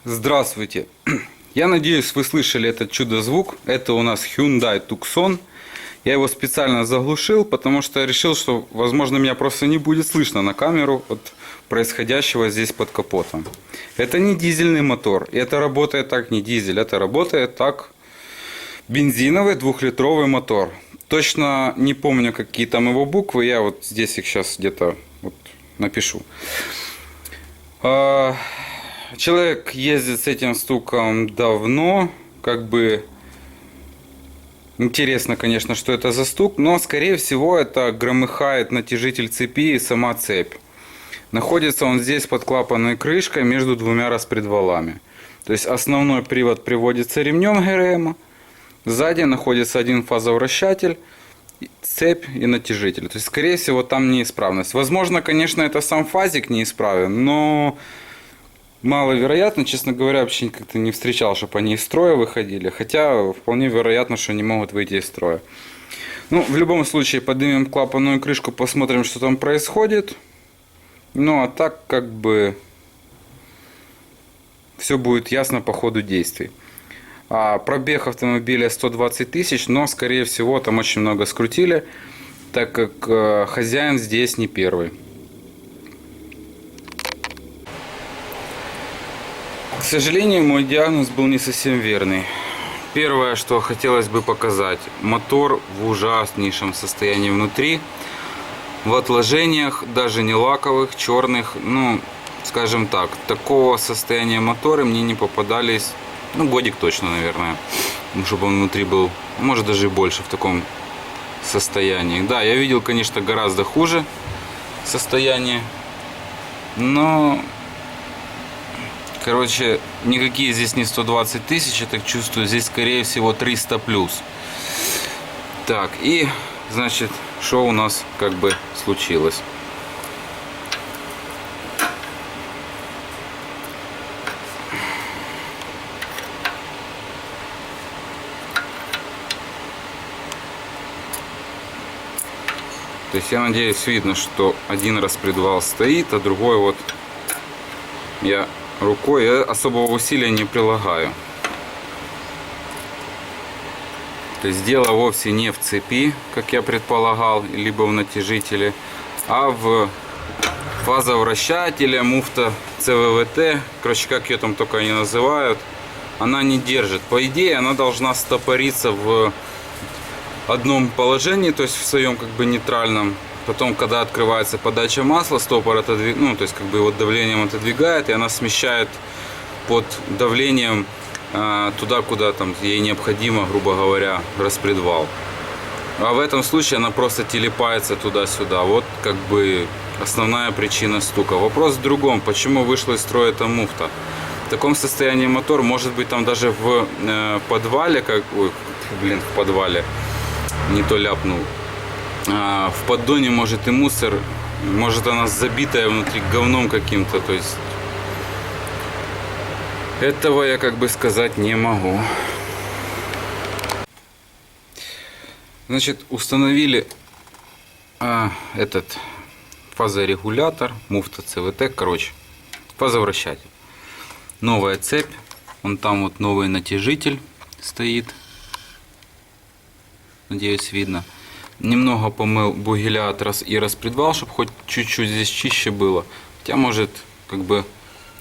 Здравствуйте! Я надеюсь, вы слышали этот чудо-звук. Это у нас Hyundai Tucson. Я его специально заглушил, потому что решил, что, возможно, меня просто не будет слышно на камеру от происходящего здесь под капотом. Это не дизельный мотор. И это работает так, не дизель. Это работает так, бензиновый двухлитровый мотор. Точно не помню, какие там его буквы. Я вот здесь их сейчас где-то вот напишу. Человек ездит с этим стуком давно, как бы интересно, конечно, что это за стук, но скорее всего это громыхает натяжитель цепи и сама цепь. Находится он здесь под клапанной крышкой между двумя распредвалами. То есть основной привод приводится ремнем ГРМ, сзади находится один фазовращатель, цепь и натяжитель. То есть скорее всего там неисправность. Возможно, конечно, это сам фазик неисправен, но маловероятно, честно говоря, вообще как-то не встречал, чтобы они из строя выходили. Хотя вполне вероятно, что они могут выйти из строя. Ну, в любом случае, поднимем клапанную крышку, посмотрим, что там происходит. Ну, а так, как бы, все будет ясно по ходу действий. Пробег автомобиля 120 тысяч, но, скорее всего, там очень много скрутили, так как хозяин здесь не первый. К сожалению, мой диагноз был не совсем верный. Первое, что хотелось бы показать, мотор в ужаснейшем состоянии внутри, в отложениях, даже не лаковых, черных, ну, скажем так, такого состояния моторы мне не попадались, ну, годик точно, наверное, чтобы он внутри был, может даже и больше в таком состоянии. Да, я видел, конечно, гораздо хуже состояние, но... Короче, никакие здесь не 120 тысяч, я так чувствую, здесь скорее всего 300 плюс. Так, и, значит, что у нас как бы случилось? То есть я надеюсь, видно, что один распредвал стоит, а другой вот я рукой, я особого усилия не прилагаю. То есть дело вовсе не в цепи, как я предполагал, либо в натяжителе, а в фазовращателе, муфта ЦВВТ, короче, как ее там только не называют, она не держит. По идее, она должна стопориться в одном положении, то есть в своем как бы нейтральном. Потом, когда открывается подача масла, стопор отодвигает, ну, то есть, как бы его давлением отодвигает, и она смещает под давлением туда, куда там ей необходимо, грубо говоря, распредвал. А в этом случае она просто телепается туда-сюда. Вот, как бы, основная причина стука. Вопрос в другом. Почему вышла из строя эта муфта? В таком состоянии мотор, может быть, там даже в подвале, в подвале, не то ляпнул. В поддоне может и мусор, может она забитая внутри говном каким-то, то есть этого я как бы сказать не могу. Значит, установили этот фазорегулятор, муфта ЦВТ, короче, фазовращатель. Новая цепь, вон там вот новый натяжитель стоит, надеюсь, видно. Немного помыл бугеля и распредвал, чтобы хоть чуть-чуть здесь чище было. Хотя, может, как бы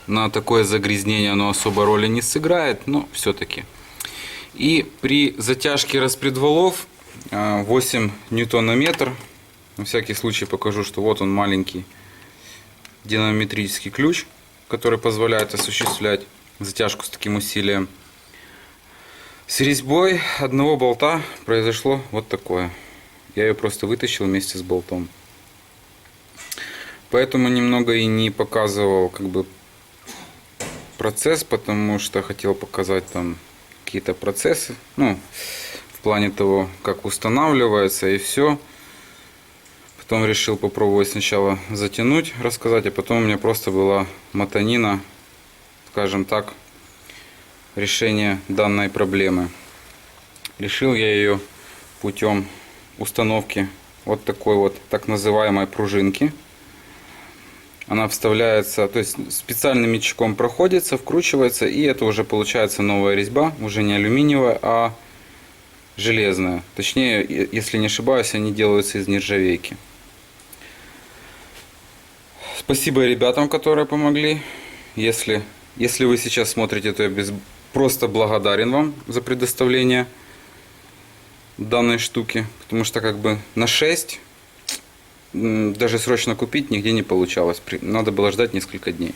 на такое загрязнение оно особо роли не сыграет, но все-таки. И при затяжке распредвалов 8 ньютон-метр. На всякий случай покажу, что вот он маленький динамометрический ключ, который позволяет осуществлять затяжку с таким усилием. С резьбой одного болта произошло вот такое. Я ее просто вытащил вместе с болтом. Поэтому немного и не показывал как бы процесс, потому что хотел показать там какие-то процессы. Ну, в плане того, как устанавливается и все. Потом решил попробовать сначала затянуть, рассказать, а потом у меня просто была мотанина, скажем так, решение данной проблемы. Решил я ее путем установки вот такой вот так называемой пружинки. она вставляется, то есть специальным мячиком проходится, вкручивается, и это уже получается новая резьба, уже не алюминиевая, а железная. Точнее, если не ошибаюсь, они делаются из нержавейки. Спасибо ребятам, которые помогли. Если вы сейчас смотрите, то я просто благодарен вам за предоставление данной штуки, потому что как бы на 6 даже срочно купить нигде не получалось. Надо было ждать несколько дней.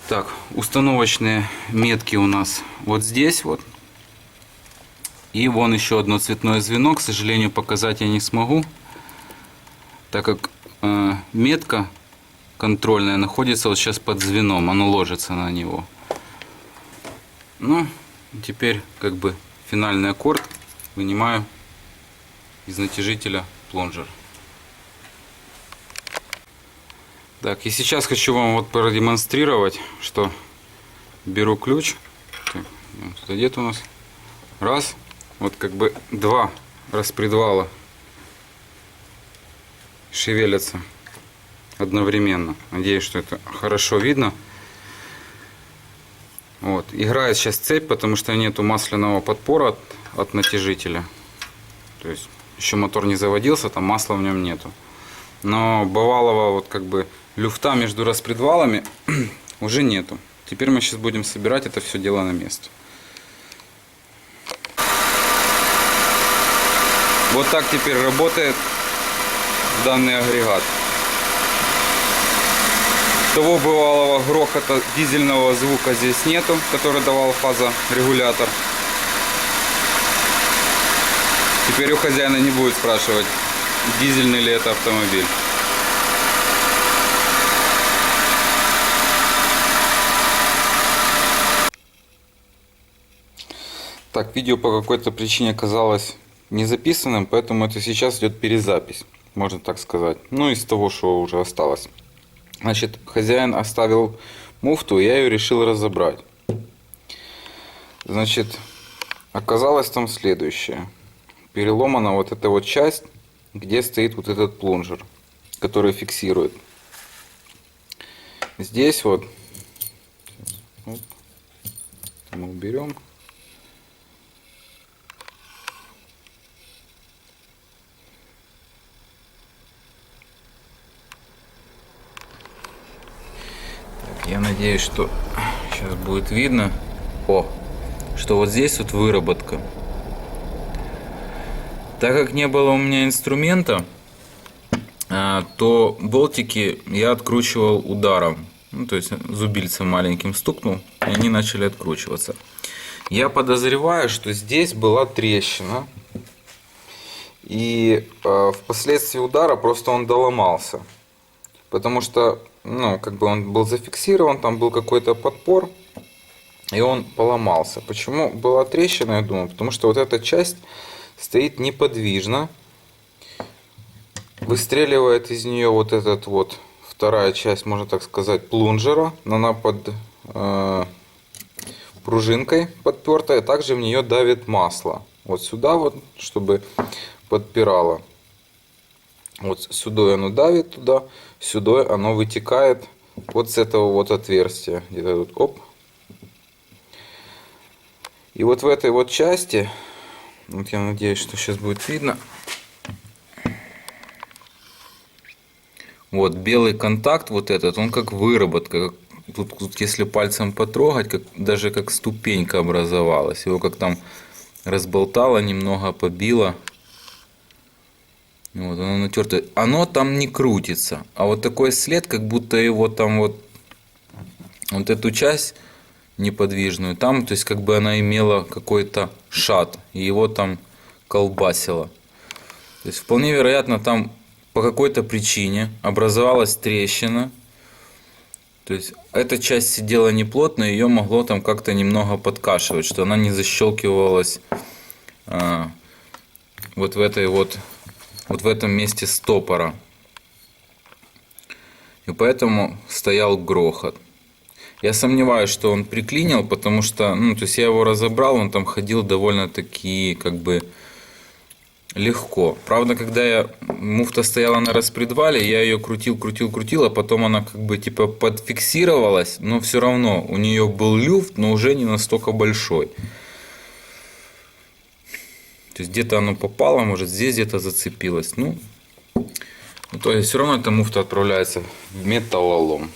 Так, установочные метки у нас вот здесь вот. И вон еще одно цветное звено. К сожалению, показать я не смогу, так как метка контрольная находится вот сейчас под звеном. Оно ложится на него. Ну, теперь как бы финальный аккорд. Вынимаю из натяжителя плунжер. Так, и сейчас хочу вам вот продемонстрировать, что беру ключ. Так, вот где-то у нас раз, вот как бы два распредвала шевелятся одновременно. Надеюсь, что это хорошо видно. Вот. Играет сейчас цепь, потому что нету масляного подпора от натяжителя. То есть еще мотор не заводился, там масла в нем нету. Но бывалого вот как бы люфта между распредвалами уже нету. Теперь мы сейчас будем собирать это все дело на место. Вот так теперь работает данный агрегат. Того бывалого грохота дизельного звука здесь нету, который давал фазорегулятор. Теперь у хозяина не будет спрашивать, дизельный ли это автомобиль. Так, видео по какой-то причине оказалось не записанным, поэтому это сейчас идет перезапись, можно так сказать. Ну, из того, что уже осталось. Значит, хозяин оставил муфту, я ее решил разобрать. Значит, оказалось там следующее. Переломана вот эта вот часть, где стоит вот этот плунжер, который фиксирует. Здесь вот мы уберем. Так, я надеюсь, что сейчас будет видно, что вот здесь вот выработка. Так как не было у меня инструмента, то болтики я откручивал ударом. Ну, то есть зубильцем маленьким стукнул, и они начали откручиваться. Я подозреваю, что здесь была трещина. И впоследствии удара просто он доломался. Потому что, ну, как бы он был зафиксирован, там был какой-то подпор, и он поломался. Почему была трещина, я думаю? Потому что вот эта часть стоит неподвижно, выстреливает из нее вот этот вот, вторая часть, можно так сказать, плунжера, она под пружинкой подпертая, также в нее давит масло, вот сюда вот, чтобы подпирало, вот сюда оно давит туда, сюда оно вытекает вот с этого вот отверстия, где-то тут, оп, и вот в этой вот части, вот я надеюсь, что сейчас будет видно. Вот белый контакт вот этот, он как выработка. Тут если пальцем потрогать, даже как ступенька образовалась. Его как там разболтало, немного побило. Вот оно натертое. Оно там не крутится. А вот такой след, как будто его там вот эту часть неподвижную, там, то есть как бы она имела какой-то шат, и его там колбасило. То есть вполне вероятно там по какой-то причине образовалась трещина. То есть эта часть сидела неплотно, ее могло там как-то немного подкашивать, что она не защелкивалась вот в этом месте стопора. И поэтому стоял грохот. Я сомневаюсь, что он приклинил, потому что, ну, то есть я его разобрал, он там ходил довольно-таки, как бы, легко. Правда, когда муфта стояла на распредвале, я ее крутил, а потом она как бы типа подфиксировалась, но все равно у нее был люфт, но уже не настолько большой. То есть где-то оно попало, может здесь где-то зацепилось. Ну, то есть все равно эта муфта отправляется в металлолом.